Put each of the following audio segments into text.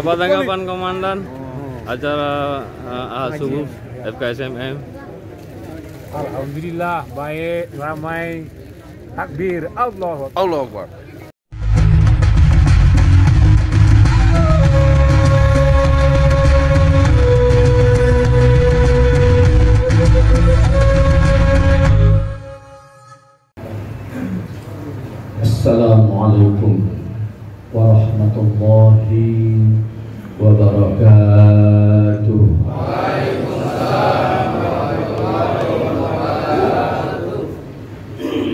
Apa tanggapan Komandan acara subuh FKSMM? Alhamdulillah baik, ramai, takbir, Allahu Akbar. Assalamualaikum warahmatullahi wabarakatuh. Waalaikumsalam warahmatullahi wabarakatuh.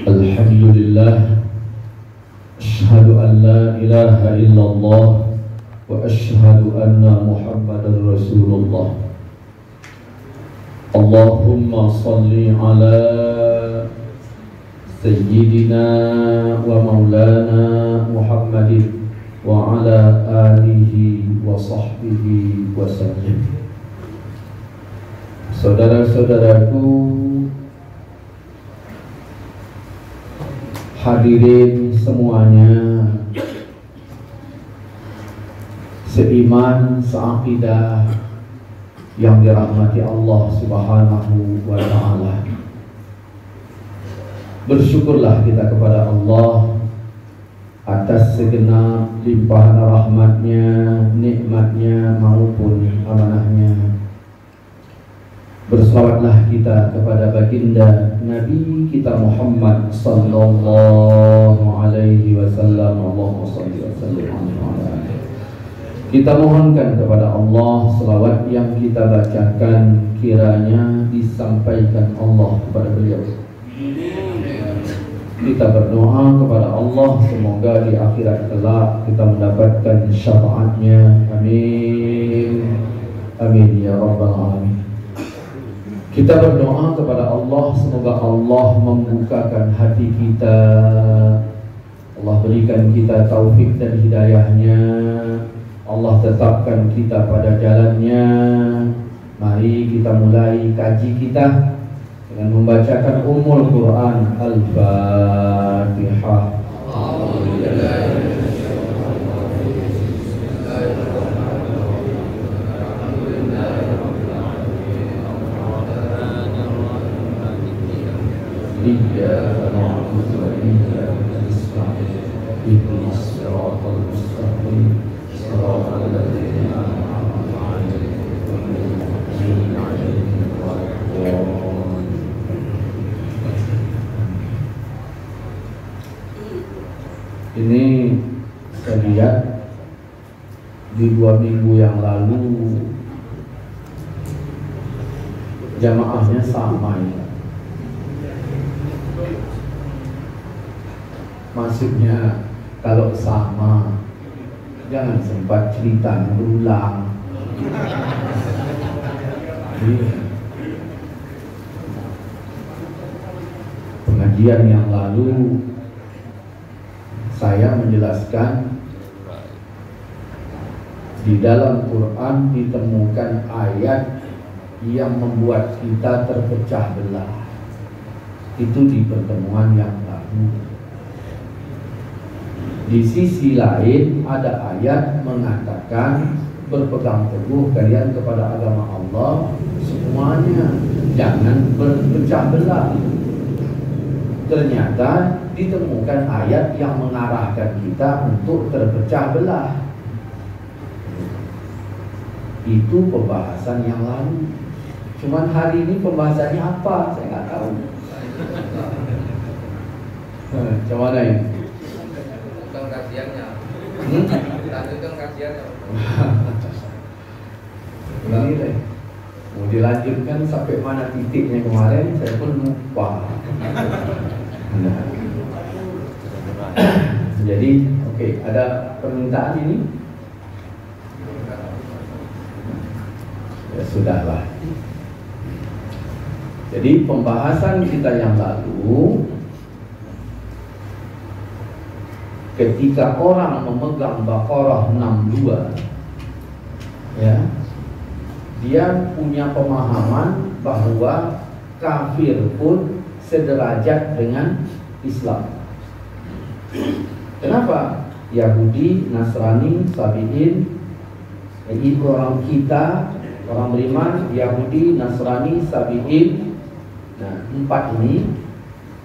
Alhamdulillah, asyhadu an la ilaha illallah wa asyhadu anna Muhammadar Rasulullah. Allahumma salli ala Sayyidina wa maulana Muhammadin wa ala alihi wa sahbihi wa sallim. Saudara-saudaraku, hadirin semuanya, seiman, seakidah yang dirahmati Allah Subhanahu wa ta'ala. Bersyukurlah kita kepada Allah atas segenap limpahan rahmatnya, nikmatnya maupun amanahnya. Berselawatlah kita kepada baginda Nabi kita Muhammad sallallahu alaihi wasallam. Allahumma shalli wa sallim alaihi. Kita mohonkan kepada Allah selawat yang kita bacakan kiranya disampaikan Allah kepada beliau. Kita berdoa kepada Allah semoga di akhirat kelak kita mendapatkan syafaatnya. Amin. Amin ya rabbal alamin. Kita berdoa kepada Allah semoga Allah membukakan hati kita, Allah berikan kita taufik dan hidayahnya, Allah tetapkan kita pada jalannya. Mari kita mulai kaji kita dengan membacakan Ummul Quran Al-Fatihah. Ini saya lihat di 2 minggu yang lalu jamaahnya sama ya. Maksudnya kalau sama jangan sempat cerita berulang. Pengajian yang lalu saya menjelaskan di dalam Quran ditemukan ayat yang membuat kita terpecah belah. Itu di pertemuan yang lalu. Di sisi lain ada ayat mengatakan berpegang teguh kalian kepada agama Allah semuanya, jangan berpecah belah. Ternyata ditemukan ayat yang mengarahkan kita untuk terpecah belah. Itu pembahasan yang lalu. Cuman hari ini pembahasannya apa? Saya nggak tahu. Macam mana ini? Bukan kajiannya. Lanjutkan kajiannya. Ini deh. Mau dilanjutkan sampai mana titiknya kemarin saya pun lupa. Nah. Jadi oke, ada permintaan ini? Ya sudahlah. Jadi pembahasan kita yang lalu, ketika orang memegang Baqarah 62, ya, dia punya pemahaman bahwa kafir pun sederajat dengan Islam. Kenapa? Yahudi, Nasrani, Sabi'in Jadi orang kita, orang beriman, Yahudi, Nasrani, Sabi'in. Nah, 4 ini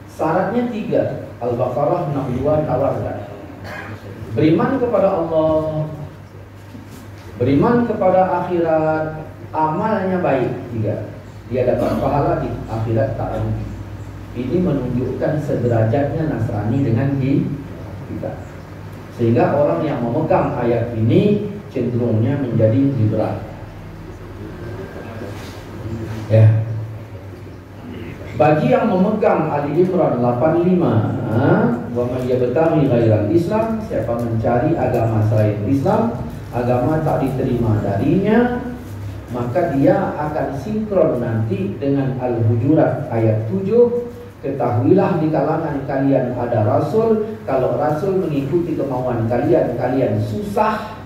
syaratnya 3. Al-Baqarah 62 tawarkan. Beriman kepada Allah, beriman kepada akhirat, amalnya baik. 3. Dia dapat pahala di akhirat tak rugi. Ini menunjukkan sederajatnya Nasrani dengan kita. Sehingga orang yang memegang ayat ini cenderungnya menjadi liberal. Ya. Bagi yang memegang Ali Imran 85, wa man yabtaghi ghairal Islam, siapa mencari agama selain Islam, agama tak diterima darinya, maka dia akan sinkron nanti dengan Al-Hujurat ayat 7. Ketahuilah di kalangan kalian ada Rasul, kalau Rasul mengikuti kemauan kalian, kalian susah.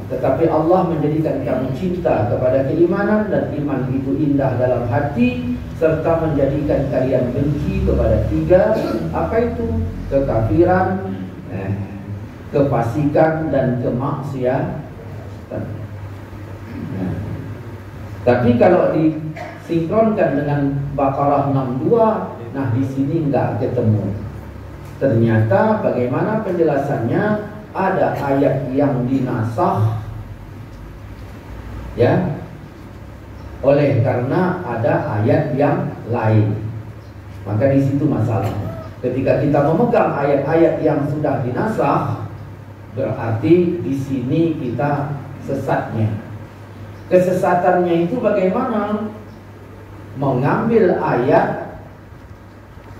Tetapi Allah menjadikan kamu cinta kepada keimanan, dan iman itu indah dalam hati, serta menjadikan kalian benci kepada 3. Apa itu? Kekafiran, kefasikan, dan kemaksiatan. Tapi kalau disinkronkan dengan Baqarah 62, nah di sini nggak ketemu. Ternyata bagaimana penjelasannya? Ada ayat yang dinasakh, ya, oleh karena ada ayat yang lain. Maka di situ masalahnya. Ketika kita memegang ayat-ayat yang sudah dinasakh, berarti di sini kita sesatnya. Kesesatannya itu bagaimana? Mengambil ayat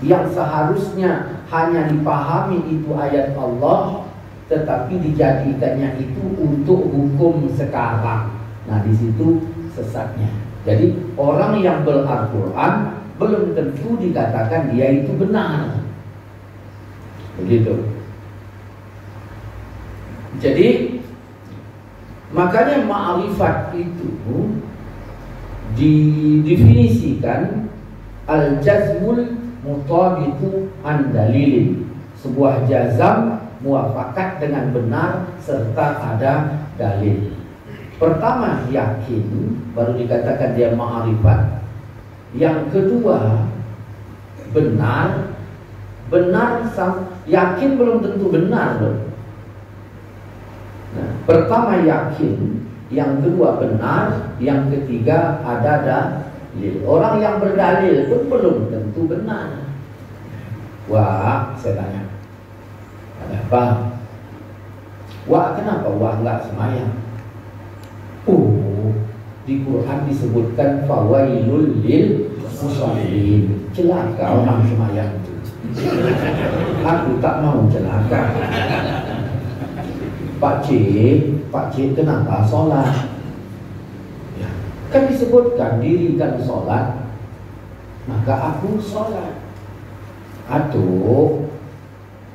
yang seharusnya hanya dipahami itu ayat Allah, tetapi dijadikannya itu untuk hukum sekarang. Nah, di situ sesatnya. Jadi orang yang Al-Quran belum tentu dikatakan dia itu benar. Begitu. Jadi makanya ma'rifat itu didefinisikan al-jazmul mutabiqu an dalilin, sebuah jazam muafakat dengan benar serta ada dalil. Pertama yakin, baru dikatakan dia ma'rifat. Yang kedua benar. Yakin belum tentu benar loh. Nah, pertama yakin, yang kedua benar, yang ketiga ada dalil. Orang yang berdalil pun belum tentu benar. Wah, saya tanya, ada apa? Wah, kenapa wah nggak semayang? Di Quran disebutkan fawailul lil musallin, celaka orang semayang. Aku tak mau celaka. Pak Cik kenapa sholat? Ya, kan disebutkan dirikan sholat, maka aku sholat.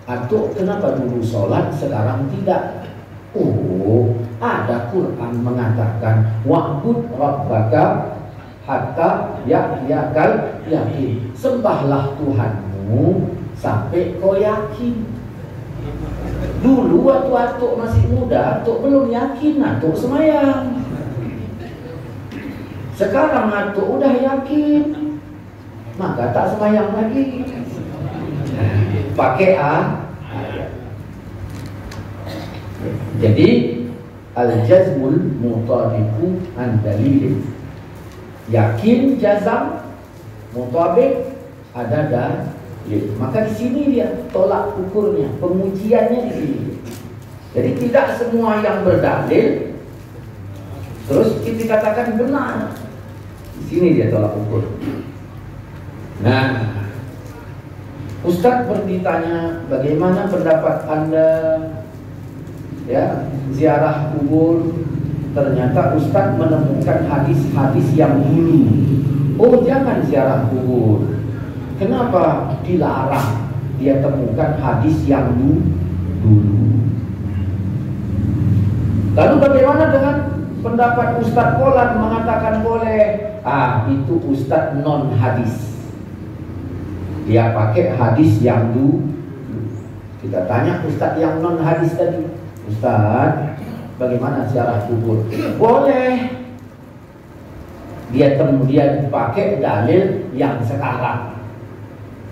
Atuk kenapa dulu sholat sekarang tidak? Ada Quran mengatakan wa'bud rabbaka hatta ya'yakal yakin. Sembahlah Tuhanmu sampai kau yakin. Dulu waktu atuk masih muda, atuk belum yakin, atuk semayang. Sekarang atuk udah yakin, maka tak semayang lagi. Pakai ayat. Jadi al-jazmul mutabiqu an dalil. Yakin jazam, mutabik ada dalil. Maka di sini dia tolak ukurnya, pengujiannya di sini. Jadi tidak semua yang berdalil terus kita katakan benar. Di sini dia tolak ukur. Nah, Ustadz bertanya, bagaimana pendapat Anda ya ziarah kubur? Ternyata Ustadz menemukan hadis-hadis yang dulu. Jangan ziarah kubur. Kenapa dilarang? Dia temukan hadis yang dulu. Lalu bagaimana dengan pendapat Ustadz Polan mengatakan boleh? Itu Ustadz non hadis. Dia pakai hadis yang dulu. Kita tanya Ustadz yang non hadis tadi, Ustadz, bagaimana ziarah kubur? Boleh. Dia pakai dalil yang sekarang.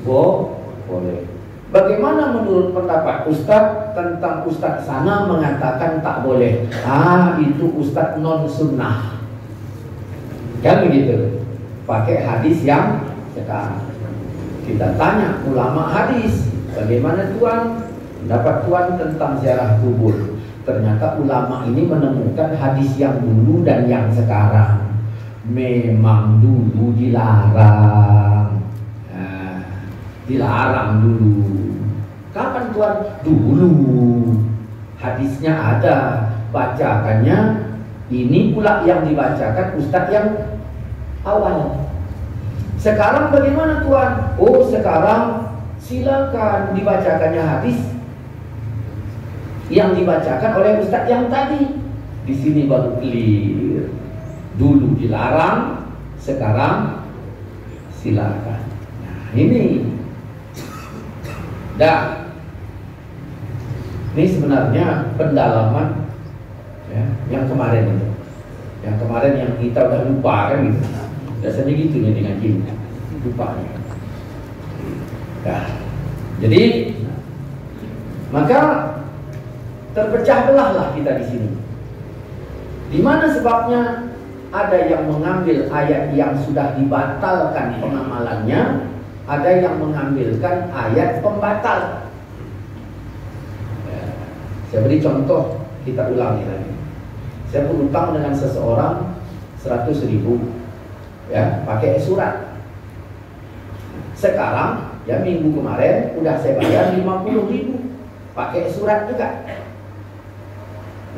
Boleh. Bagaimana menurut pendapat Ustadz tentang Ustadz sana mengatakan tak boleh? Itu Ustadz non sunnah. Kan begitu. Pakai hadis yang sekarang. Kita tanya ulama hadis, bagaimana Tuan pendapat Tuan tentang ziarah kubur? Ternyata ulama ini menemukan hadis yang dulu dan yang sekarang. Memang dulu dilarang. Dilarang dulu. Kapan Tuan? Dulu. Hadisnya ada, bacakannya. Ini pula yang dibacakan Ustadz yang awal. Sekarang bagaimana Tuan? Sekarang silakan dibacakannya hadis yang dibacakan oleh Ustadz yang tadi. Di sini baru clear. Dulu dilarang, sekarang silakan. Nah, ini. Ini sebenarnya pendalaman ya, yang kemarin itu. Yang kemarin yang kita udah lupa kan gitu. Biasanya gitu nih dengan kita. Lupa. Nah, jadi maka terpecah belahlah kita di sini. Di mana sebabnya? Ada yang mengambil ayat yang sudah dibatalkan pengamalannya, ada yang mengambilkan ayat pembatal. Saya beri contoh, kita ulangi lagi. Saya berutang dengan seseorang 100.000, ya, pakai surat. Sekarang, ya minggu kemarin udah saya bayar 50.000, pakai surat juga.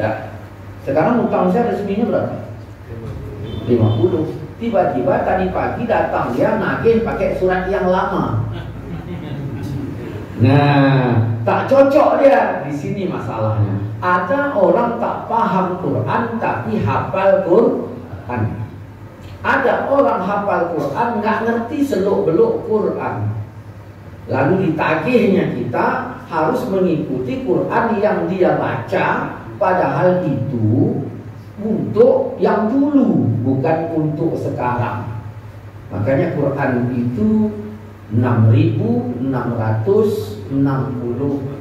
Nah, sekarang utang saya resminya berapa? 50. Tiba-tiba tadi pagi datang dia nagih pakai surat yang lama. Nah, tak cocok dia. Di sini masalahnya. Ada orang tak paham Quran tapi hafal Quran. Ada orang hafal Quran nggak ngerti seluk-beluk Quran. Lalu ditagihnya kita harus mengikuti Quran yang dia baca, padahal itu untuk yang dulu, bukan untuk sekarang. Makanya Quran itu 6.660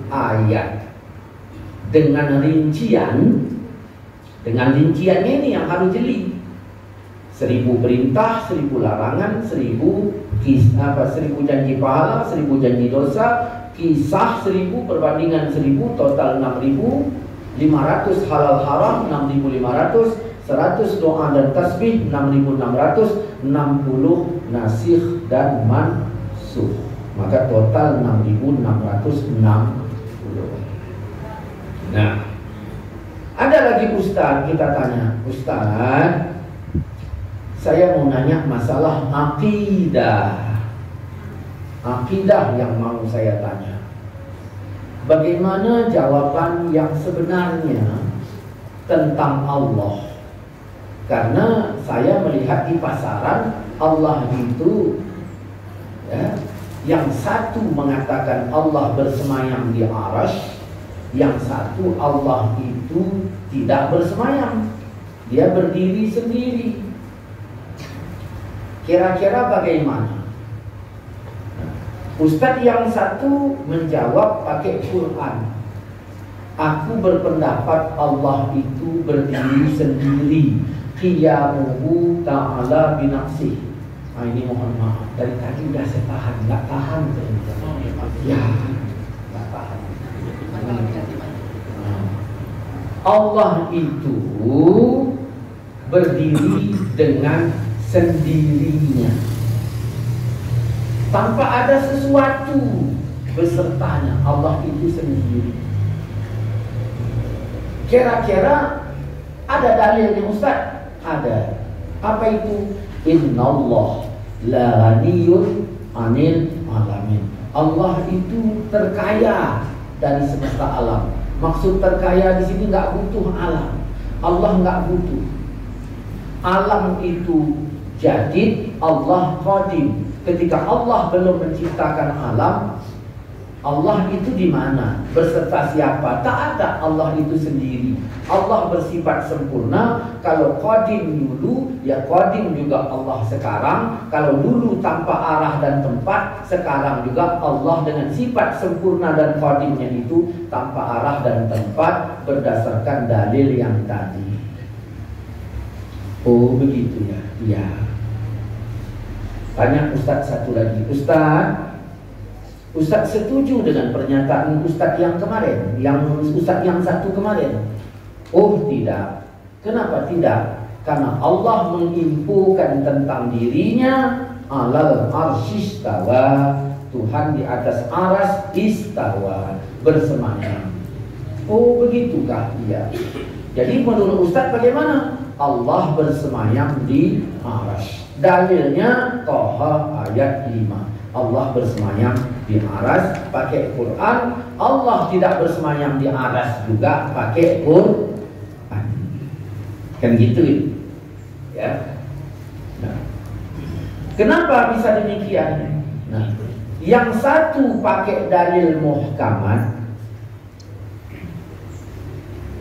ayat dengan rinciannya ini yang harus jeli. 1.000 perintah, 1.000 larangan, 1.000 janji pahala, 1.000 janji dosa, kisah 1.000, perbandingan 1.000, total 6.500, halal haram 6.500, 100 doa dan tasbih 6.600, 60 nasikh dan mansukh. Maka total 6.660. Nah, ada lagi Ustaz, kita tanya, Ustaz, saya mau nanya masalah akidah. Akidah yang mau saya tanya. Bagaimana jawaban yang sebenarnya tentang Allah? Karena saya melihat di pasaran Allah itu ya, yang satu mengatakan Allah bersemayam di arasy, yang satu Allah itu tidak bersemayam, dia berdiri sendiri. Kira-kira bagaimana? Ustadz yang satu menjawab pakai Quran. Aku berpendapat Allah itu berdiri sendiri. Qiyamuhu ta'ala binafsih. Ini mohon maaf, dari tadi udah saya tahan, nggak tahan saya. Ya, nggak tahan. Allah itu berdiri dengan sendirinya, tanpa ada sesuatu besertanya. Allah itu sendiri. Kira-kira ada dalilnya Ustaz? Ada. Apa itu? Innallah la ghaniyun 'anil alamin. Allah itu terkaya dari semesta alam. Maksud terkaya di sini nggak butuh alam. Allah nggak butuh. Alam itu jadid, Allah qadim. Ketika Allah belum menciptakan alam, Allah itu di mana? Berserta siapa? Tak ada Allah itu sendiri. Allah bersifat sempurna. Kalau qadim dulu, ya qadim juga Allah sekarang. Kalau dulu tanpa arah dan tempat, sekarang juga Allah dengan sifat sempurna dan qadimnya itu tanpa arah dan tempat berdasarkan dalil yang tadi. Oh begitu ya? Iya. Tanya Ustaz satu lagi. Ustaz setuju dengan pernyataan Ustaz yang kemarin, Ustaz yang satu kemarin? Oh tidak. Kenapa tidak? Karena Allah menginfokan tentang dirinya alal arsyistawa, Tuhan di atas aras istawa, bersemayam. Oh begitukah? Iya. Jadi menurut Ustaz bagaimana? Allah bersemayam di aras. Dalilnya Toha ayat 5. Allah bersemayam di aras pakai Quran. Allah tidak bersemayam di aras juga pakai Quran. Kan gitu ya. Nah, kenapa bisa demikian? Nah, yang satu pakai dalil muhkamat,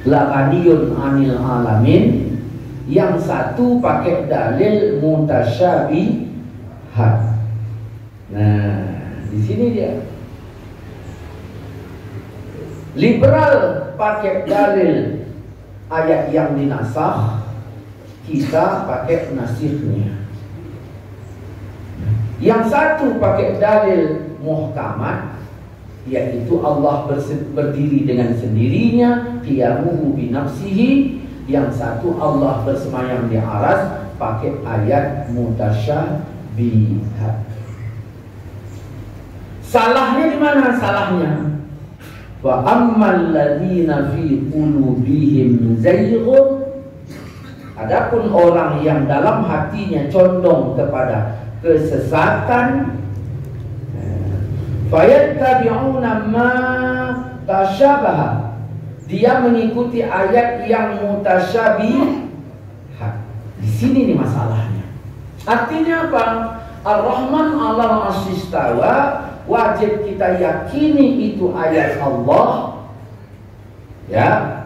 laqadiyun anil alamin. Yang satu pakai dalil mutasyabihat. Nah, di sini dia. Liberal pakai dalil ayat yang dinasakh, kita pakai nasihnya. Yang satu pakai dalil muhkamat, yaitu Allah berdiri dengan sendirinya, qiyamuhu binafsihi. Yang satu Allah bersemayam di aras pakai ayat mutasyabihat. Salahnya di mana salahnya? Wa ammal ladzina fi qulubihim zayghun. Adapun orang yang dalam hatinya condong kepada kesesatan, fayattabi'una ma tasyabaha. Dia mengikuti ayat yang mutasyabihat. Di sini nih masalahnya. Artinya apa? Ar-Rahman 'alal 'arsy istawa. Wajib kita yakini itu ayat Allah. Ya.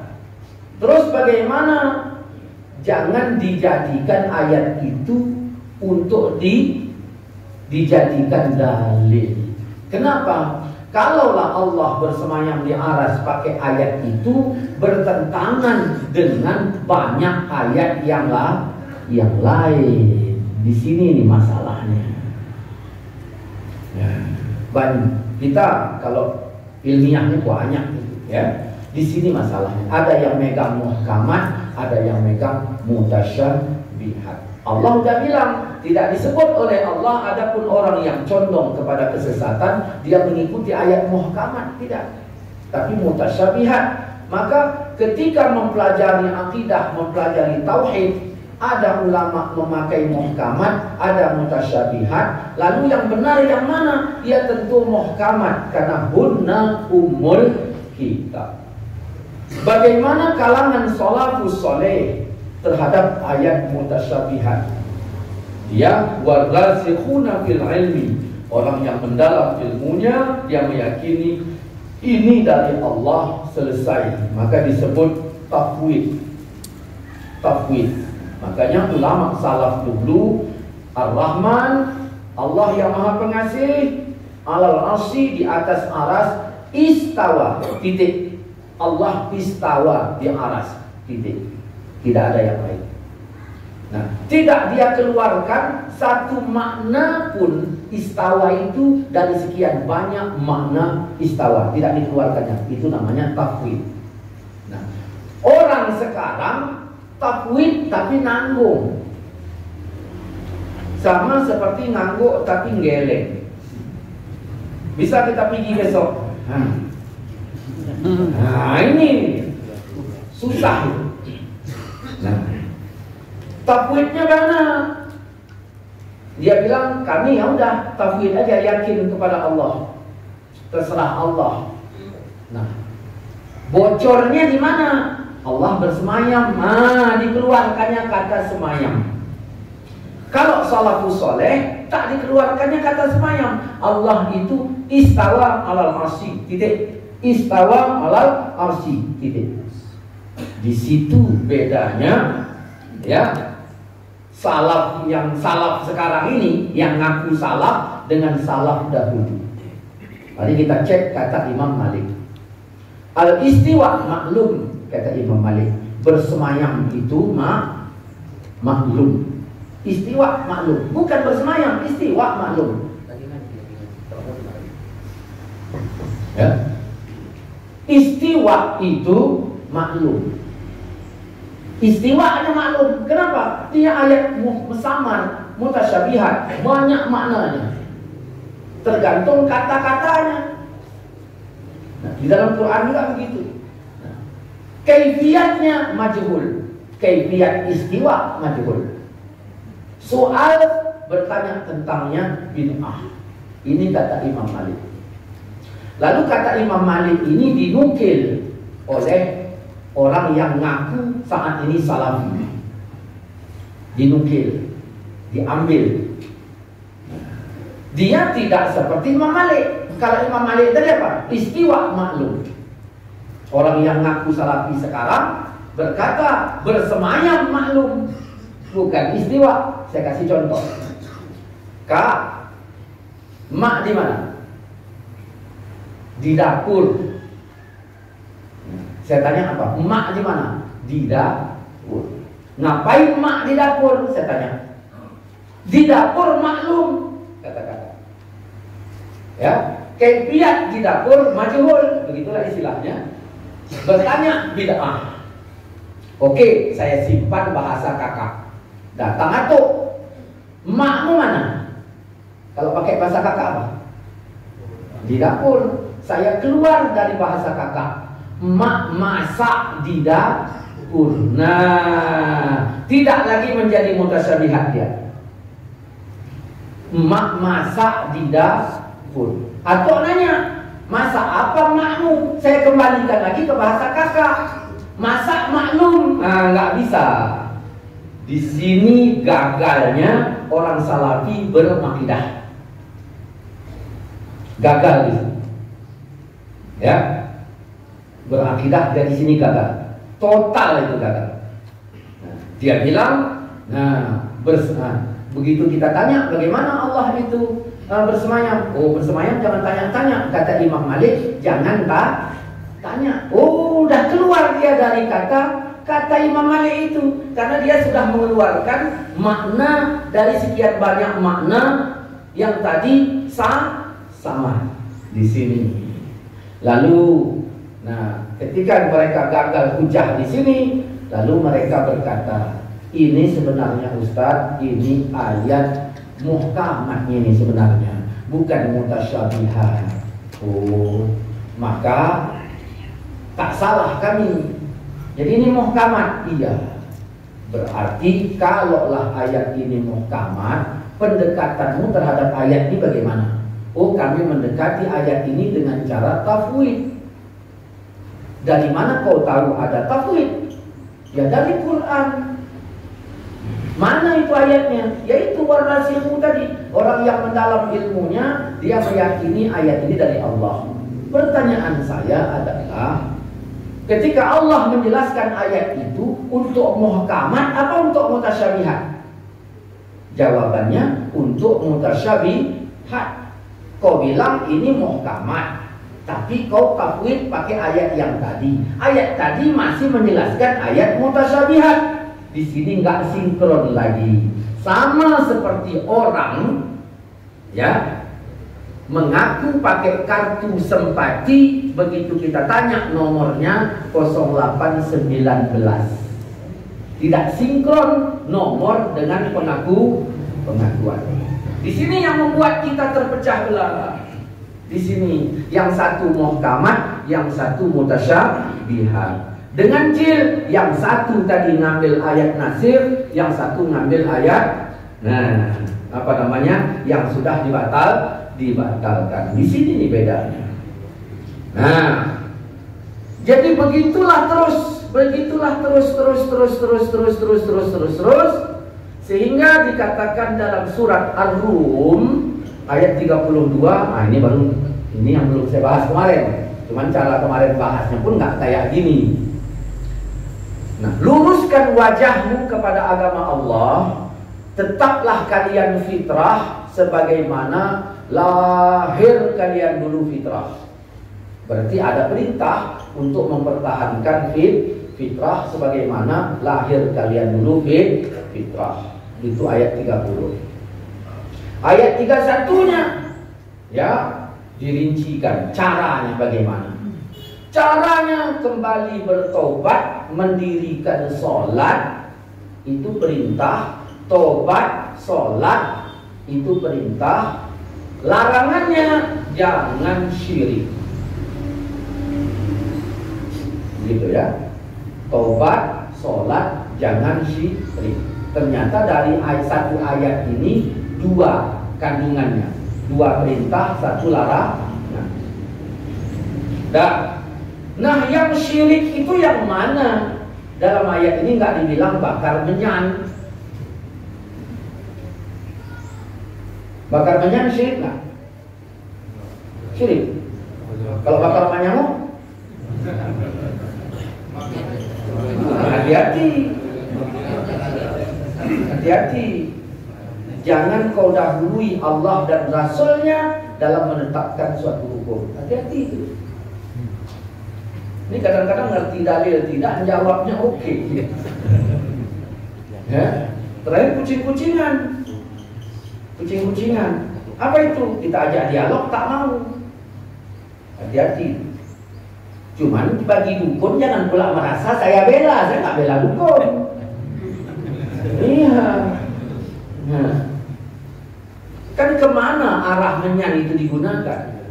Terus bagaimana? Jangan dijadikan ayat itu untuk dijadikan dalil. Kenapa? Kalaulah Allah bersemayam di aras pakai ayat itu bertentangan dengan banyak ayat yang lain. Di sini nih masalahnya. Ya. Kita kalau ilmiahnya banyak gitu, ya. Di sini masalahnya. Ada yang megang muhkamat, ada yang megang mutasyabihat. Allah sudah bilang tidak disebut oleh Allah. Adapun orang yang condong kepada kesesatan, dia mengikuti ayat muhkamat, tidak, tapi mutasyabihat. Maka ketika mempelajari akidah, mempelajari tauhid, ada ulama memakai muhkamat, ada mutasyabihat. Lalu yang benar yang mana? Ya tentu muhkamat, karena hunna ummul kitab. Bagaimana kalangan salafus saleh terhadap ayat mutasyabihat? Dia warasikhuna fil ilmi, orang yang mendalam ilmunya, dia meyakini ini dari Allah, selesai. Maka disebut tafwid. Makanya ulama salaf dulu, Ar-Rahman, Allah yang Maha Pengasih, alal arsy, di atas aras, istawa, titik. Allah istawa di aras, titik. Tidak ada yang lain. Nah, tidak dia keluarkan satu makna pun istawa itu dari sekian banyak makna istawa, tidak dikeluarkannya. Itu namanya tafwid. Nah, orang sekarang tafwid tapi nanggung, sama seperti ngangguk tapi geleng. Bisa kita pergi besok. Nah, ini susah. Nah, tafwidnya mana? Dia bilang kami ya udah tafwid aja, yakin kepada Allah, terserah Allah. Nah, bocornya di mana? Allah bersemayam. Dikeluarkannya kata semayam. Kalau salafus soleh tak dikeluarkannya kata semayam. Allah itu istawa alal arsy, titik. Istawa alal arsy, titik. Di situ bedanya, ya, salaf yang salaf sekarang ini, yang ngaku salaf dengan salaf dahulu. Mari kita cek kata Imam Malik. Al istiwa maklum, kata Imam Malik. Bersemayam itu maklum. Istiwa maklum, bukan bersemayam, istiwa maklum. Ya. Istiwa itu maklum. Istiwa hanya maklum. Kenapa? Dia ayat musamar, mutasyabihat, banyak maknanya. Tergantung kata-katanya. Nah, di dalam Quran juga begitu. Nah, kaifiyatnya majhul. Kaifiyat istiwa majhul. Soal bertanya tentangnya bid'ah. Ini kata Imam Malik. Lalu kata Imam Malik ini dinukil oleh orang yang ngaku saat ini salafi. Dinukil, diambil. Dia tidak seperti Imam Malik. Kalau Imam Malik tadi apa? Istiwa maklum. Orang yang ngaku salafi sekarang berkata bersemayam maklum, bukan istiwa. Saya kasih contoh. Kak, mak di mana? Di dapur. Saya tanya apa? Mak di mana? Di dapur. Ngapain mak di dapur? Saya tanya. Di dapur maklum. Kata-kata. Ya, kaifiyat di dapur majhul. Begitulah istilahnya. Bertanya bid'ah. Oke, saya simpan bahasa kakak. Datang atuk, makmu mana? Kalau pakai bahasa kakak apa? Di dapur. Saya keluar dari bahasa kakak. Mak masak di dapur. Nah, tidak lagi menjadi mutasyabihat dia. Mak masak di dapur. Atuk nanya, masak apa makmu? Saya kembalikan lagi ke bahasa kakak. Masak maklum. Nah, nggak bisa. Di sini gagalnya orang salafi berakidah. Gagal di sini. Ya. Berakidah dari sini gagal. Total itu gagal. Nah, dia bilang, begitu kita tanya bagaimana Allah itu bersemayam. Oh, bersemayam jangan tanya-tanya. Kata Imam Malik, jangan tanya. Oh, udah keluar dia dari kata Imam Malik itu, karena dia sudah mengeluarkan makna dari sekian banyak makna yang tadi sama di sini. Lalu, ketika mereka gagal hujah di sini, lalu mereka berkata, ini sebenarnya Ustaz, ini ayat muhkamat ini sebenarnya, bukan mutasyabihat. Oh, maka tak salah kami. Jadi ini muhkamat, iya. Berarti kalaulah ayat ini muhkamat, pendekatanmu terhadap ayat ini bagaimana? Oh, kami mendekati ayat ini dengan cara tafwid. Dari mana kau tahu ada tafwid? Ya dari Quran. Mana itu ayatnya? Yaitu warasikhun tadi. Orang yang mendalam ilmunya, dia meyakini ayat ini dari Allah. Pertanyaan saya adalah, ketika Allah menjelaskan ayat itu untuk muhkamat apa untuk mutasyabihat? Jawabannya untuk mutasyabihat. Kau bilang ini muhkamat, tapi kau tafwid pakai ayat yang tadi. Ayat tadi masih menjelaskan ayat mutasyabihat. Di sini nggak sinkron lagi. Sama seperti orang, ya, mengaku pakai kartu Sempati, begitu kita tanya nomornya 0819. Tidak sinkron nomor dengan pengakuan. Di sini yang membuat kita terpecah belah. Di sini yang satu muhkamat, yang satu mutasyabihat. Dengan jil, yang satu tadi ngambil ayat nasir, yang satu ngambil ayat, yang sudah dibatalkan. Di sini nih bedanya. Jadi begitulah terus Sehingga dikatakan dalam surat Ar-Rum ayat 32, ini yang belum saya bahas kemarin. Cuman cara kemarin bahasnya pun nggak kayak gini. Nah, luruskan wajahmu kepada agama Allah, tetaplah kalian fitrah sebagaimana lahir kalian dulu fitrah. Berarti ada perintah untuk mempertahankan fitrah sebagaimana lahir kalian dulu fitrah. Itu ayat 30. Ayat 31-nya ya dirincikan caranya bagaimana. Caranya kembali bertobat, mendirikan sholat itu perintah, tobat, sholat itu perintah. Larangannya jangan syirik. Gitu ya. Tobat, sholat, jangan syirik. Ternyata dari satu ayat ini dua kandungannya, dua perintah, satu larangan. Nah, yang syirik itu yang mana? Dalam ayat ini nggak dibilang bakar menyan. Bakar menyan syirik nggak? Syirik. Kalau bakar nyamuk, hati-hati. Hati-hati. Jangan kau dahului Allah dan Rasulnya dalam menetapkan suatu hukum. Hati-hati itu. Ini kadang-kadang ngerti dalil tidak, jawabnya oke. Ya. Terakhir kucing-kucingan. Kucing-kucingan. Apa itu? Kita ajak dialog tak mau. Hati-hati. Cuman bagi dukun jangan pula merasa saya bela. Saya nggak bela dukun. Iya. Nah. Kan kemana arah menyan itu digunakan?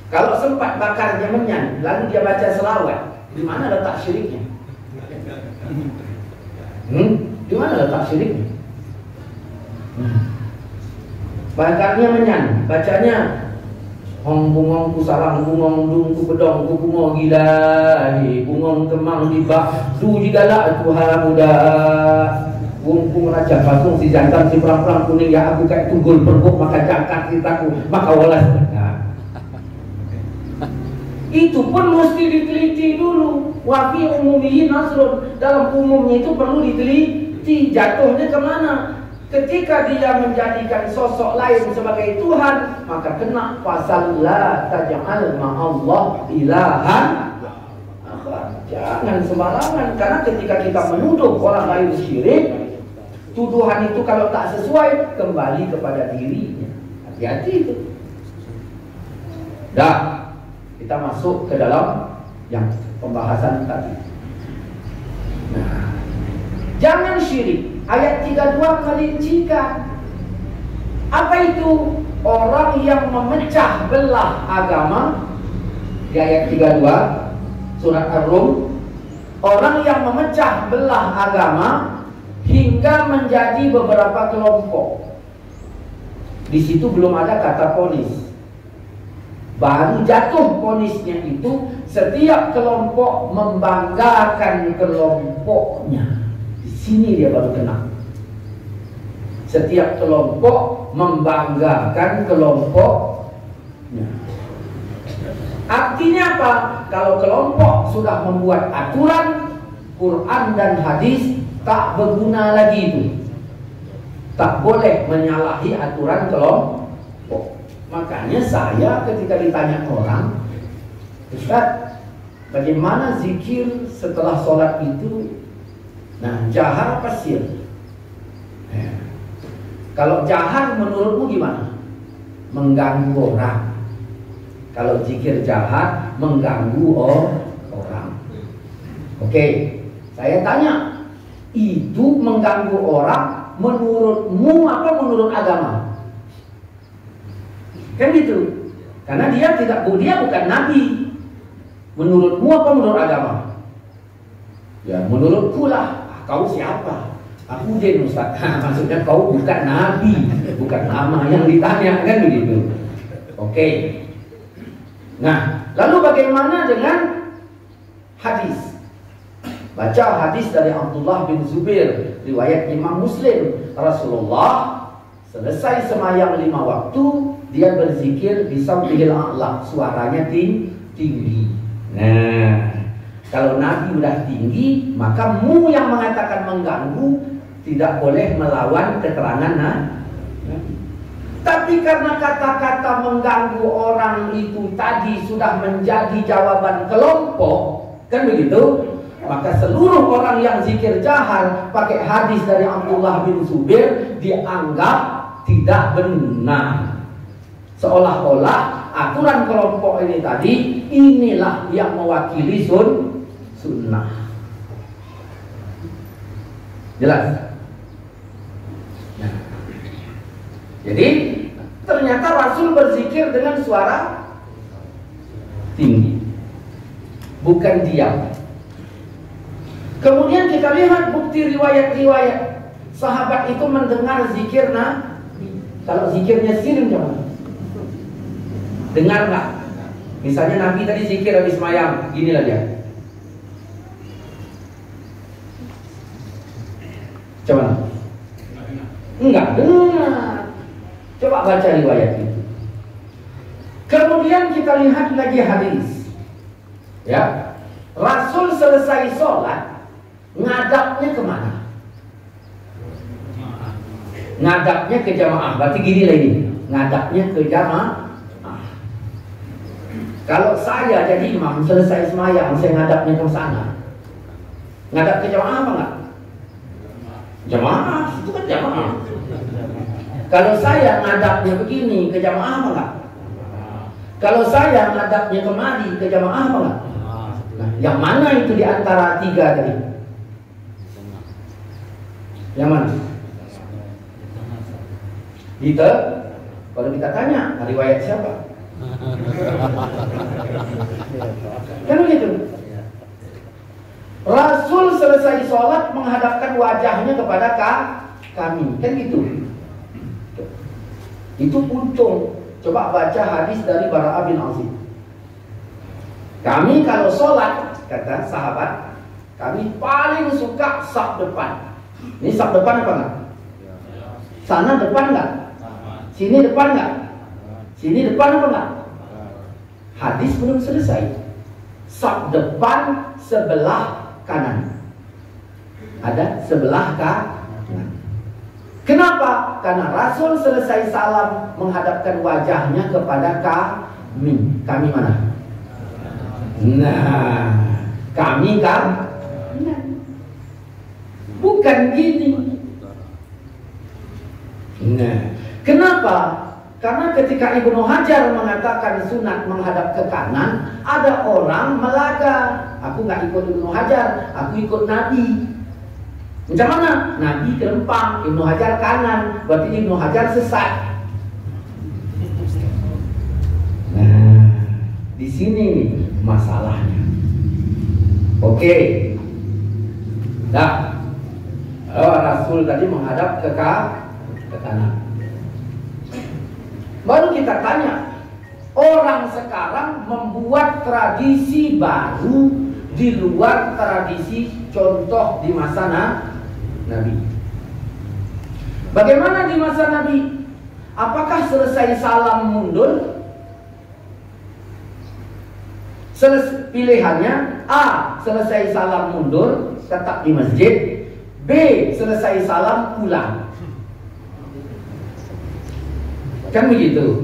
Kalau sempat bakarnya menyan, lalu dia baca selawat, di mana letak syiriknya? Di mana letak syiriknya? Bakarnya menyan, bacanya Hong bungong ku sarang bungong dung ku bedong ku bungo gilahi bungong kemang di bak du jigala tuha muda bungkung raja pasung si jantan si perang-perang kuning ya aku kayak tunggul perbuk maka jangkat ceritaku maka walas. Itu pun mesti diteliti dulu. Wafi umumihi nasrun, dalam umumnya itu perlu diteliti jatuhnya kemana. Ketika dia menjadikan sosok lain sebagai Tuhan, maka kena pasal la taj'al ma'allah ilahan. Jangan sembarangan, karena ketika kita menuduh orang lain syirik, tuduhan itu kalau tak sesuai kembali kepada dirinya. Hati-hati itu. Dah. Kita masuk ke dalam yang pembahasan tadi. Nah, jangan syirik. Ayat 32 merincikan. Apa itu? Orang yang memecah belah agama. Di ayat 32 surat Ar-Rum, orang yang memecah belah agama hingga menjadi beberapa kelompok. Di situ belum ada kata ponis. Baru jatuh ponisnya itu setiap kelompok membanggakan kelompoknya. Di sini dia baru kena. Setiap kelompok membanggakan kelompoknya. Artinya apa? Kalau kelompok sudah membuat aturan, Quran dan hadis tak berguna lagi itu. Tak boleh menyalahi aturan kelompok. Makanya saya ketika ditanya orang, Ustaz, bagaimana zikir setelah sholat itu? Nah, jahar apa sir? Kalau jahar menurutmu gimana? Mengganggu orang. Kalau zikir jahar mengganggu orang. Oke, saya tanya, itu mengganggu orang menurutmu apa menurut agama? Kan gitu. Karena dia bukan nabi. Menurutmu apa menurut agama? Ya menurutku lah. Kau siapa? Aku Din Ustaz. Maksudnya kau bukan nabi, bukan nama yang ditanya, kan begitu. Oke. Nah, lalu bagaimana dengan hadis? Baca hadis dari Abdullah bin Zubair, riwayat Imam Muslim. Rasulullah selesai semayang 5 waktu, dia berzikir di sautihil a'la, suaranya tinggi. Nah, kalau Nabi udah tinggi, maka mu yang mengatakan mengganggu tidak boleh melawan keterangan Nabi. Tapi karena kata-kata mengganggu orang itu tadi sudah menjadi jawaban kelompok, kan begitu? Maka seluruh orang yang zikir jahar pakai hadis dari Abdullah bin Zubair dianggap tidak benar. Seolah-olah aturan kelompok ini tadi inilah yang mewakili sunnah. Jelas? Nah. Jadi ternyata Rasul berzikir dengan suara tinggi, bukan diam. Kemudian kita lihat bukti riwayat-riwayat sahabat itu mendengar zikir Nabi. Kalau zikirnya sirrin gimana? Dengar nggak? Misalnya Nabi tadi zikir habis semayang, ginilah dia. Coba. Enggak dengar. Coba baca riwayat itu. Kemudian kita lihat lagi hadis. Ya, Rasul selesai sholat, ngadapnya kemana? Ngadapnya ke jamaah. Berarti gini lah ini, ngadapnya ke jamaah. Kalau saya jadi imam selesai semayang, saya ngadapnya ke sana. Ngadap ke jamaah apa enggak? Jamaah, itu kan jamaah. Kalau saya ngadapnya begini, ke jamaah apa enggak? Kalau saya ngadapnya kemari, ke jamaah apa enggak? Nah, yang mana itu di antara 3 tadi? Yang mana? Kita, kalau kita tanya, riwayat siapa? Kan begitu. Rasul selesai sholat menghadapkan wajahnya kepada kami, kan gitu. Itu untung. Coba baca hadis dari Bara' bin Azib. Kami kalau sholat, kata sahabat, kami paling suka saf depan. Ini saf depan apa enggak? Sana depan enggak? Sini depan enggak? Sini depan apa enggak? Hadis belum selesai. Saf depan sebelah kanan. Ada sebelah kanan. Kenapa? Karena Rasul selesai salam menghadapkan wajahnya kepada kami. Kami mana? Nah, kami kan? Bukan gini. Nah, kenapa? Karena ketika Ibnu Hajar mengatakan sunat menghadap ke kanan, ada orang melaga. Aku nggak ikut Ibnu Hajar, aku ikut Nabi. Macam mana? Nabi ke lempang, Ibnu Hajar kanan, berarti Ibnu Hajar sesat. Nah, di sini nih masalahnya. Oke. Nah, Rasul tadi menghadap ke kanan. Baru kita tanya, orang sekarang membuat tradisi baru di luar tradisi contoh di masa Nabi. Bagaimana di masa Nabi? Apakah selesai salam mundur? Pilihannya A. Selesai salam mundur, tetap di masjid. B. Selesai salam pulang. Kan begitu.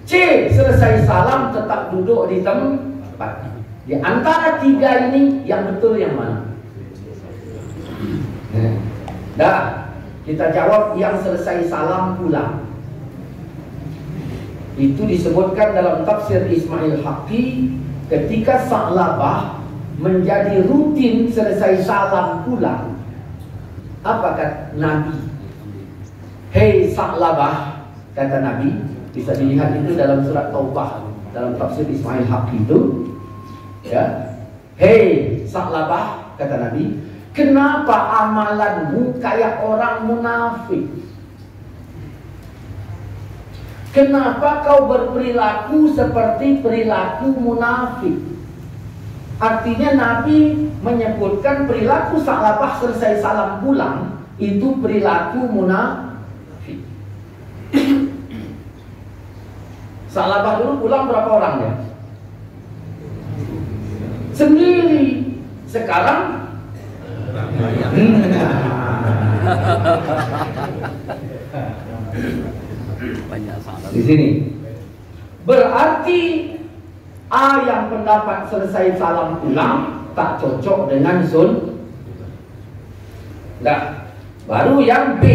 C. Selesai salam tetap duduk di tempat. Di antara 3 ini yang betul yang mana? Dah, kita jawab yang selesai salam pulang. Itu disebutkan dalam tafsir Ismail Haqqi, ketika Sa'labah menjadi rutin selesai salam pulang. Apa kata Nabi? Hei Sa'labah, kata Nabi, bisa dilihat itu dalam surat Taubah, dalam tafsir Ismail Haqqi itu. Ya, hei Sa'labah, kata Nabi, kenapa amalanmu kayak orang munafik? Kenapa kau berperilaku seperti perilaku munafik? Artinya Nabi menyebutkan perilaku Sa'labah selesai salam pulang itu perilaku munafik. Sa'labah dulu pulang berapa orang ya? Sendiri. Sekarang Banyak salah. di sini. Berarti A yang pendapat selesai salam pulang tak cocok dengan sun. Enggak. Baru yang B.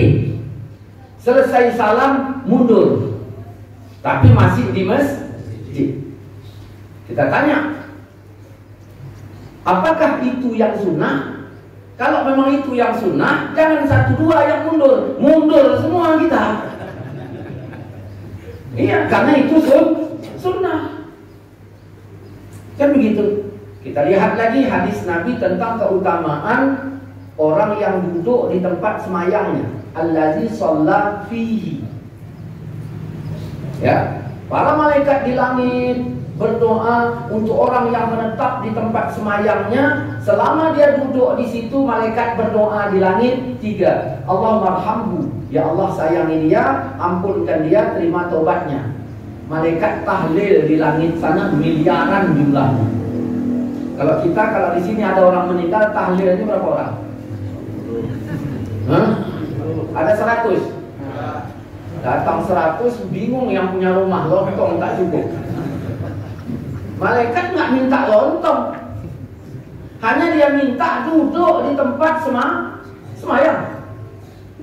Selesai salam mundur. Tapi masih di masjid. Kita tanya, apakah itu yang sunnah? Kalau memang itu yang sunnah, jangan 1-2 yang mundur. Mundur semua kita. Iya, karena itu sunnah. Kan begitu. Kita lihat lagi hadis Nabi tentang keutamaan orang yang duduk di tempat semayangnya. Allazi shalla fihi. Ya, para malaikat di langit berdoa untuk orang yang menetap di tempat semayangnya. Selama dia duduk di situ, malaikat berdoa di langit 3. Allah marhamhu, ya Allah sayangi dia, ampunkan dia, terima tobatnya. Malaikat tahlil di langit sana miliaran jumlahnya. Kalau di sini ada orang meninggal, tahlilnya berapa orang? Hah? Ada 100. Datang 100, bingung yang punya rumah, lontong tak cukup. Malaikat nggak minta lontong, hanya dia minta duduk di tempat semayang,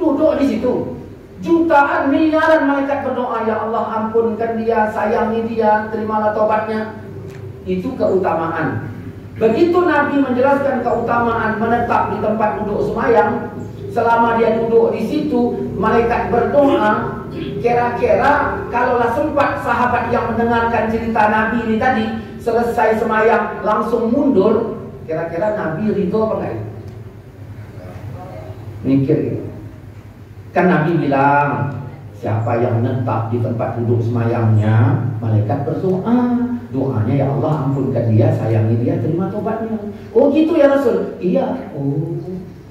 duduk di situ. Jutaan miliaran malaikat berdoa, ya Allah ampunkan dia, sayangi dia, terimalah tobatnya. Itu keutamaan. Begitu Nabi menjelaskan keutamaan menetap di tempat duduk semayang, selama dia duduk di situ, malaikat berdoa. Kira-kira kalaulah sempat sahabat yang mendengarkan cerita Nabi ini tadi, selesai semayang langsung mundur, kira-kira Nabi ridho apa enggak? Mikir gitu. Kan Nabi bilang, siapa yang menetap di tempat duduk semayangnya, malaikat berdoa. Doanya, ya Allah ampunkan dia, sayangi dia, terima tobatnya. Oh gitu ya Rasul? Iya. Oh,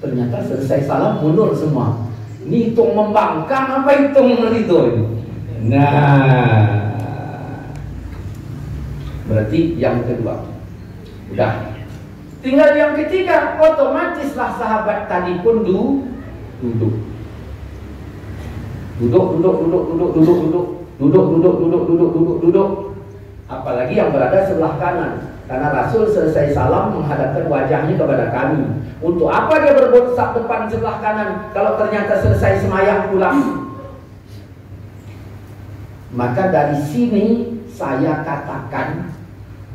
ternyata selesai salam mundur semua. Ini hitung membangkang apa hitung ridho ini? Nah, berarti yang kedua udah. Tinggal yang ketiga, otomatislah sahabat tadi pun duduk. Apalagi yang berada sebelah kanan, karena Rasul selesai salam menghadapkan wajahnya kepada kami. Untuk apa dia berbuat sak depan sebelah kanan kalau ternyata selesai semayang pulang? Maka dari sini saya katakan,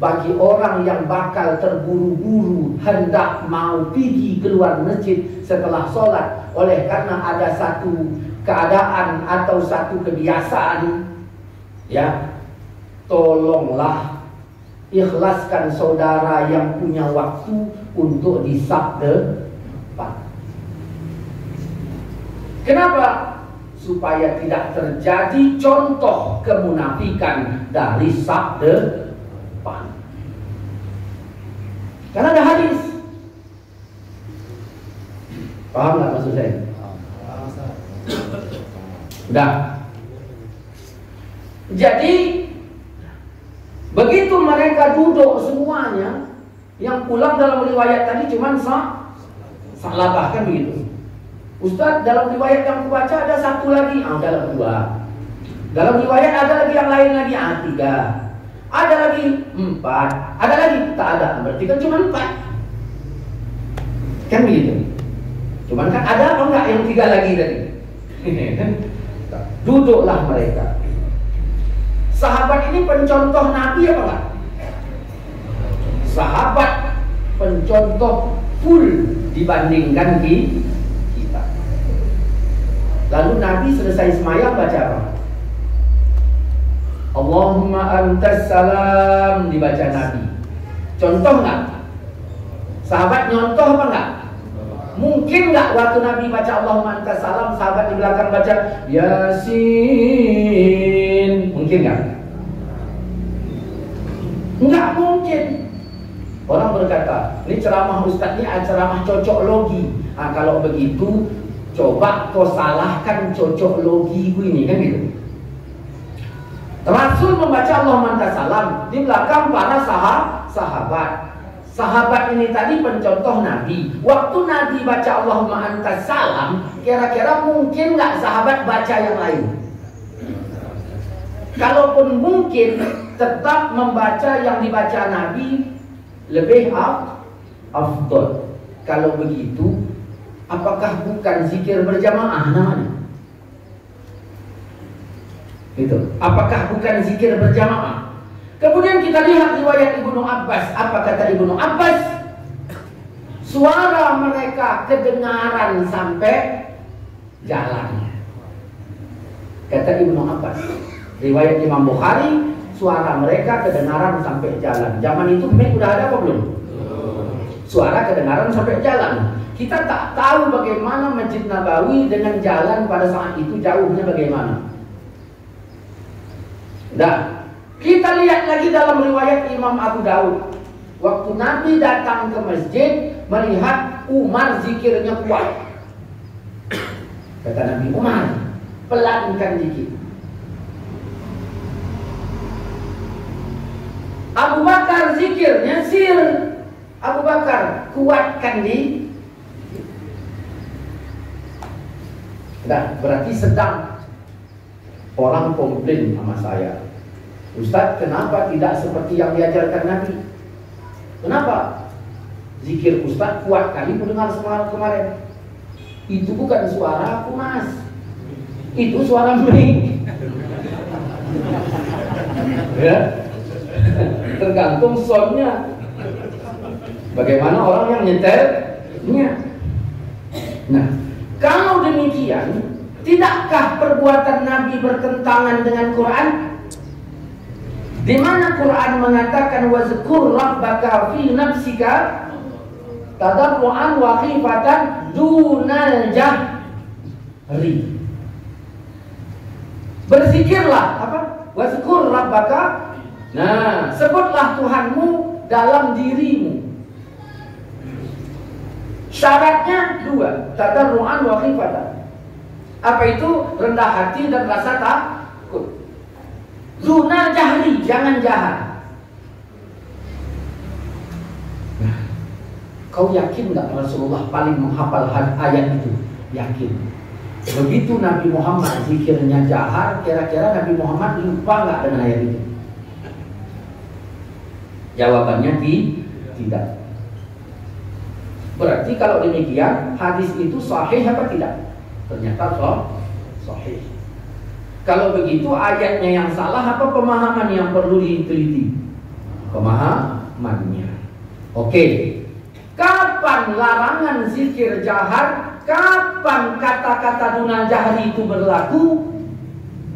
bagi orang yang bakal terburu-buru hendak mau pergi keluar masjid setelah sholat, oleh karena ada satu keadaan atau satu kebiasaan, ya, tolonglah ikhlaskan saudara yang punya waktu untuk di saf depan. Kenapa? Supaya tidak terjadi contoh kemunafikan dari saf depan. Karena ada hadis. Paham nggak maksud saya? Udah. Jadi begitu mereka duduk semuanya, yang pulang dalam riwayat tadi cuma Sa'labah, kan begitu. Ustaz, dalam riwayat yang kubaca ada satu lagi, dalam 2. Dalam riwayat ada lagi yang lain lagi, 3. Ada lagi 4, ada lagi tak ada, berarti kan cuma 4. Kan begitu. Cuman kan ada apa enggak yang 3 lagi tadi? Duduklah mereka. Sahabat ini pencontoh Nabi apa enggak? Sahabat pencontoh full dibandingkan kita. Lalu Nabi selesai semayang baca apa? Allahumma antas salam, dibaca Nabi. Contoh enggak? Sahabat nyontoh apa enggak? Mungkin enggak waktu Nabi baca Allahumma antas salam, sahabat di belakang baca Yasin? Mungkin enggak? Enggak mungkin. Orang berkata, ini ceramah Ustaz ini ceramah cocok logi. Kalau begitu, coba kau salahkan cocok logi ini, kan gitu. Rasul membaca Allahumma anta salam di belakang para sahabat. Sahabat ini tadi pencontoh Nabi. Waktu Nabi baca Allahumma anta salam, kira-kira mungkin nggak sahabat baca yang lain? Kalaupun mungkin, tetap membaca yang dibaca Nabi lebih afdol. Kalau begitu, apakah bukan zikir berjamaah namanya? Itu. Apakah bukan zikir berjamaah? Kemudian kita lihat riwayat Ibnu Abbas. Apa kata Ibnu Abbas? Suara mereka kedengaran sampai jalan. Kata Ibnu Abbas. Riwayat Imam Bukhari, suara mereka kedengaran sampai jalan. Zaman itu mic udah ada apa belum? Suara kedengaran sampai jalan. Kita tak tahu bagaimana Masjid Nabawi dengan jalan pada saat itu jauhnya bagaimana. Nah, kita lihat lagi dalam riwayat Imam Abu Daud. Waktu Nabi datang ke masjid, melihat Umar zikirnya kuat. Kata Nabi, Umar, pelankan zikir. Abu Bakar zikirnya sir. Abu Bakar kuatkan di. Nah, berarti sedang orang komplain sama saya, Ustaz, kenapa tidak seperti yang diajarkan Nabi? Kenapa? Zikir Ustaz kuat kali mendengar kemarin. Itu bukan suara aku, Mas. Itu suara mic. Ya. Tergantung soundnya. Bagaimana orang yang nyetelnya. Nah, kalau demikian, tidakkah perbuatan Nabi bertentangan dengan Quran? Di mana Quran mengatakan wazkur rabbaka fi nafsika tadarruan wa khifatan dunal jahri. Berzikirlah apa? Wazkur rabbaka. Nah, sebutlah Tuhanmu dalam dirimu. Syaratnya dua, tadarruan wa khifatan. Apa itu? Rendah hati dan rasa takut. Zuna jahri, jangan jahat. Nah, kau yakin nggak Rasulullah paling menghafal ayat itu? Yakin. Begitu Nabi Muhammad zikirnya jahar, kira-kira Nabi Muhammad lupa nggak dengan ayat itu? Jawabannya tidak. Berarti kalau demikian hadis itu sahih apa tidak? Ternyata sahih. Kalau begitu ayatnya yang salah apa pemahaman yang perlu diteliti? Pemahamannya. Oke. Kapan larangan zikir jahar? Kapan kata-kata dunal jahri itu berlaku?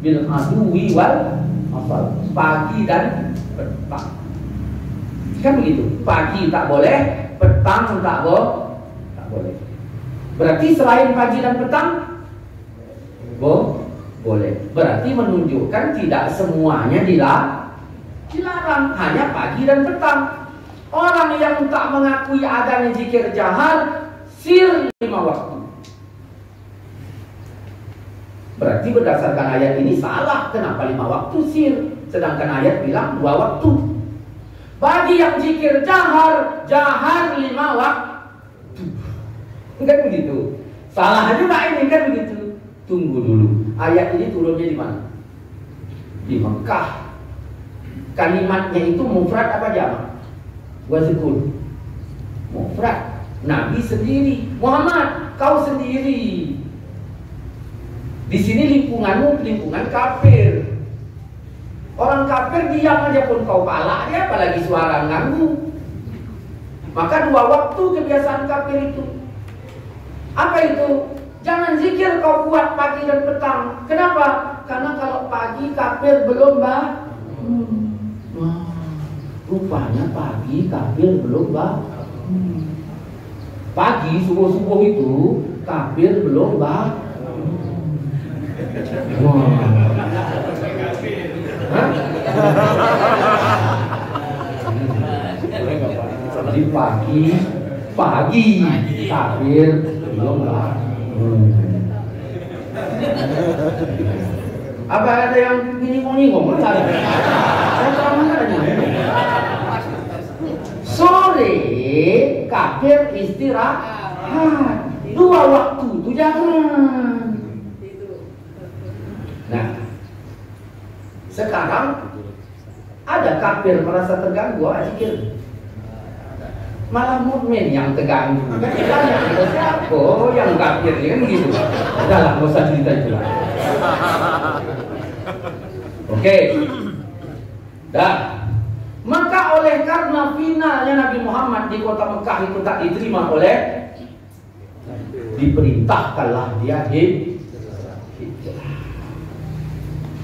Bil aduwi wal asal. Pagi dan petang. Kan begitu. Pagi tak boleh, petang tak boleh. Berarti selain pagi dan petang boleh. Berarti menunjukkan tidak semuanya dilarang, hanya pagi dan petang. Orang yang tak mengakui adanya zikir jahar, sir 5 waktu. Berarti berdasarkan ayat ini salah. Kenapa 5 waktu sir? Sedangkan ayat bilang 2 waktu. Bagi yang zikir jahar 5 waktu. Kan begitu. Salah juga ini, kan begitu. Tunggu dulu. Ayat ini turunnya di mana? Di Mekah. Kalimatnya itu mufrad apa jamak? Wazkur. Mufrad. Nabi sendiri. Muhammad, kau sendiri. Di sini lingkunganmu lingkungan kafir. Orang kafir diam aja pun kau palak dia, apalagi suara ganggu. Maka 2 waktu kebiasaan kafir itu. Apa itu? Jangan zikir kau buat pagi dan petang. Kenapa? Karena kalau pagi kafir belum rupanya pagi kafir belum pagi subuh-subuh itu kafir belum Berarti pagi kafir belum lah. Apa ada yang ngomong nggak ada? Saya terangkan aja. Sore kafir istirahat. 2 waktu itu jangan. Nah, sekarang ada kafir merasa terganggu, zikir. Malah mukmin yang terganggu. Kan ditanya siapa yang kafir ini kan begitu. Udah lah, nggak usah cerita itu lah. Oke. Dah. Maka oleh karena finalnya Nabi Muhammad di kota Mekah itu tak diterima oleh, diperintahkanlah dia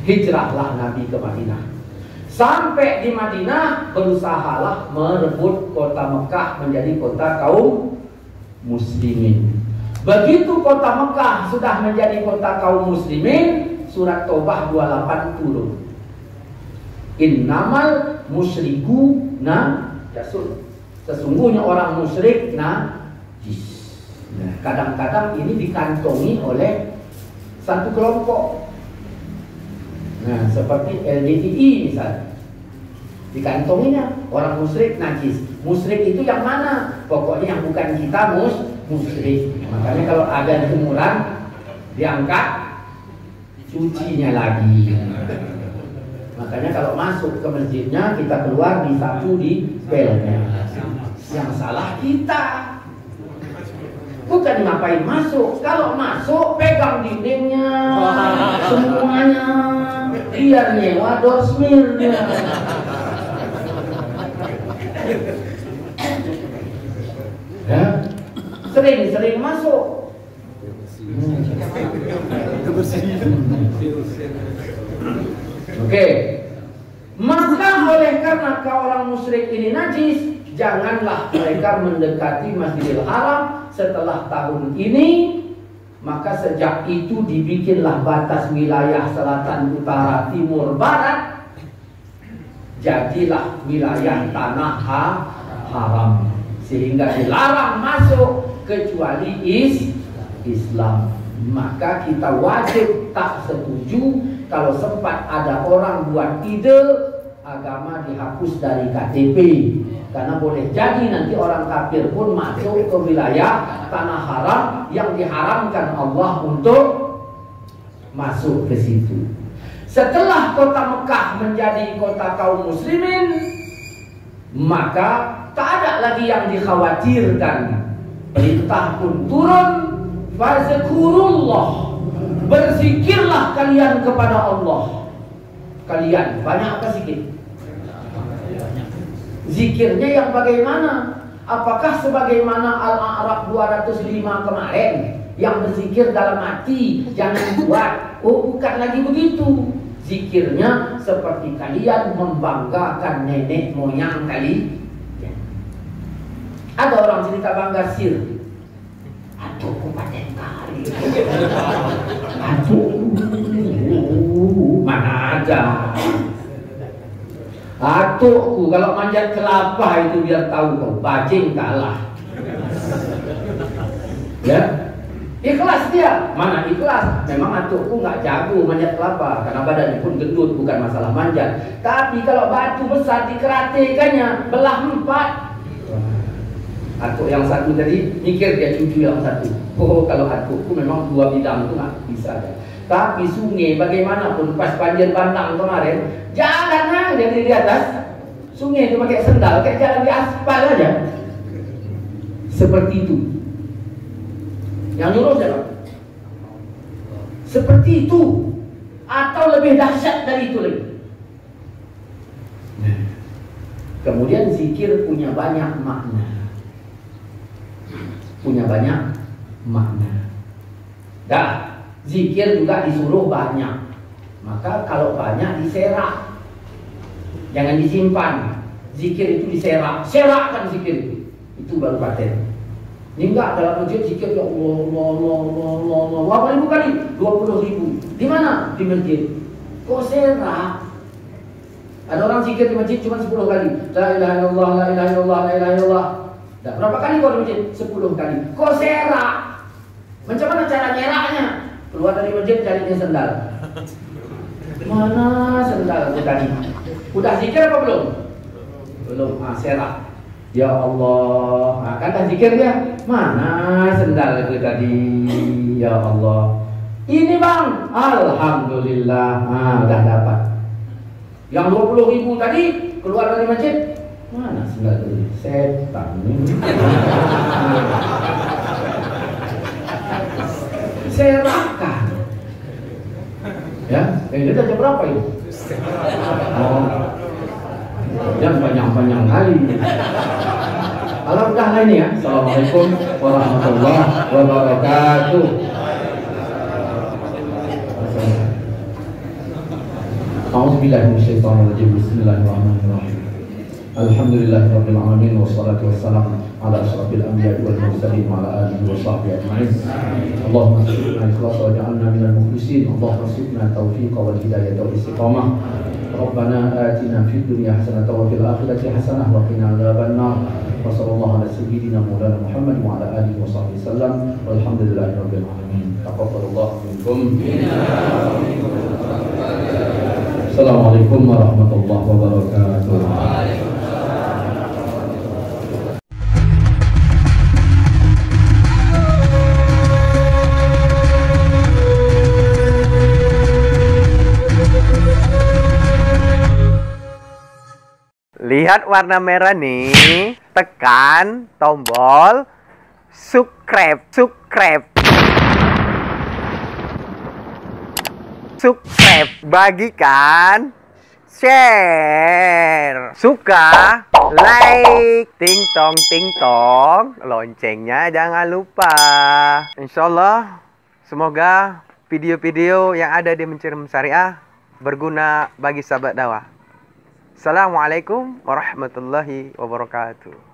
hijrahlah Nabi ke Madinah. Sampai di Madinah berusahalah merebut kota Mekah menjadi kota kaum muslimin. Begitu kota Mekah sudah menjadi kota kaum muslimin, surat Taubah 28 turun. Innamal musyriku najasun. Sesungguhnya orang musyrik najis. Nah, kadang-kadang ini dikantongi oleh satu kelompok. Nah, seperti LDII misalnya, dikantonginya orang musyrik najis. Musyrik itu yang mana? Pokoknya yang bukan kita musyrik. Makanya kalau ada jemuran diangkat, cucinya lagi. Makanya kalau masuk ke masjidnya kita keluar disapu di pelnya. Yang salah kita. Bukan ngapain masuk. Kalau masuk pegang dindingnya, semuanya, biar nyewa dorsmirnya. Ya, sering-sering masuk. Oke. Maka oleh karena orang musyrik ini najis, janganlah mereka mendekati Masjidil Haram setelah tahun ini. Maka sejak itu dibikinlah batas wilayah selatan, utara, timur, barat. Jadilah wilayah tanah haram, sehingga dilarang masuk kecuali Islam. Maka kita wajib tak setuju kalau sempat ada orang buat ide agama dihapus dari KTP. Karena boleh jadi nanti orang kafir pun masuk ke wilayah tanah haram yang diharamkan Allah untuk masuk ke situ. Setelah kota Mekah menjadi kota kaum muslimin, maka tak ada lagi yang dikhawatirkan. Perintah pun turun, fazkurullah, berzikirlah kalian kepada Allah. Kalian banyak apa zikir? Zikirnya yang bagaimana? Apakah sebagaimana Al-A'raf 205 kemarin yang berzikir dalam hati, jangan buat? Oh, bukan lagi begitu. Zikirnya seperti kalian membanggakan nenek moyang kali. Ada orang cerita bangga sir. Aduh, paten kali. Aduh, mana aja. Atukku kalau manjat kelapa itu biar tahu kau bajing kalah. Ya, ikhlas dia. Mana ikhlas? Memang atukku nggak jago manjat kelapa karena badannya pun gendut, bukan masalah manjat. Tapi kalau batu besar dikeratekannya belah 4. Atuk yang satu tadi mikir dia cucu yang satu. Oh, kalau atukku memang 2 bidang itu nggak bisa ada. Tapi sungai bagaimanapun pas banjir bandang kemarin, jalan aja di atas sungai itu pakai sendal, kayak jalan di aspal aja. Seperti itu. Yang nyuruh siapa? Seperti itu, atau lebih dahsyat dari itu lagi. Kemudian zikir punya banyak makna. Punya banyak makna. Dah. Zikir juga disuruh banyak. Maka kalau banyak diserak, jangan disimpan. Zikir itu diserak, serakkan zikir itu baru paten. Ini enggak dalam masjid zikir ya Allah, berapa ribu kali? 20.000. Di mana? Di masjid. Kok serak? Ada orang zikir di masjid cuma 10 kali. La ilaha illallah, la ilaha illallah, la ilaha illallah. Nah, berapa kali kau di masjid? 10 kali. Kau serak. Macam mana cara nyeraknya? Keluar dari masjid carinya sendal. Mana sendal itu tadi? Udah zikir apa belum? Belum. Serak. Ya Allah, kan dah zikir dia. Mana sendal itu tadi? Ya Allah. Ini bang, alhamdulillah, udah dapat. Yang 20.000 tadi keluar dari masjid, mana sendal itu? Setan. Serahkan. Ya, ini jam berapa itu? Oh, jam panjang-panjang kali. Alhamdulillah ini ya. Assalamualaikum warahmatullahi wabarakatuh. A'udzubillahi minasyaitonirrajim. Bismillahirrahmanirrahim. Alhamdulillahirabbil alamin wassalatu wassalamu ala asyrafil anbiya'i wal mursalin wa ala alihi wa sahbihi ajma'in. Allahumma arzuqna ikhlas wa ja'alna minal mukhlisin. Allahumma arzuqna taufiq wal hidayah wal istiqamah. Rabbana atina fid dunya hasanah wa fil akhirati hasanah wa qina adzabannar. Wa sallallahu ala sayyidina maulana Muhammad wa ala alihi wa sahbihi sallam. Walhamdulillahirabbil alamin. Taqabbalallahu minkum. Assalamualaikum warahmatullahi wabarakatuh. Lihat warna merah nih, tekan tombol subscribe, bagikan, share, suka, like, ting tong, loncengnya jangan lupa. Insyaallah, semoga video-video yang ada di Mencium Syariah berguna bagi sahabat dakwah. Assalamualaikum warahmatullahi wabarakatuh.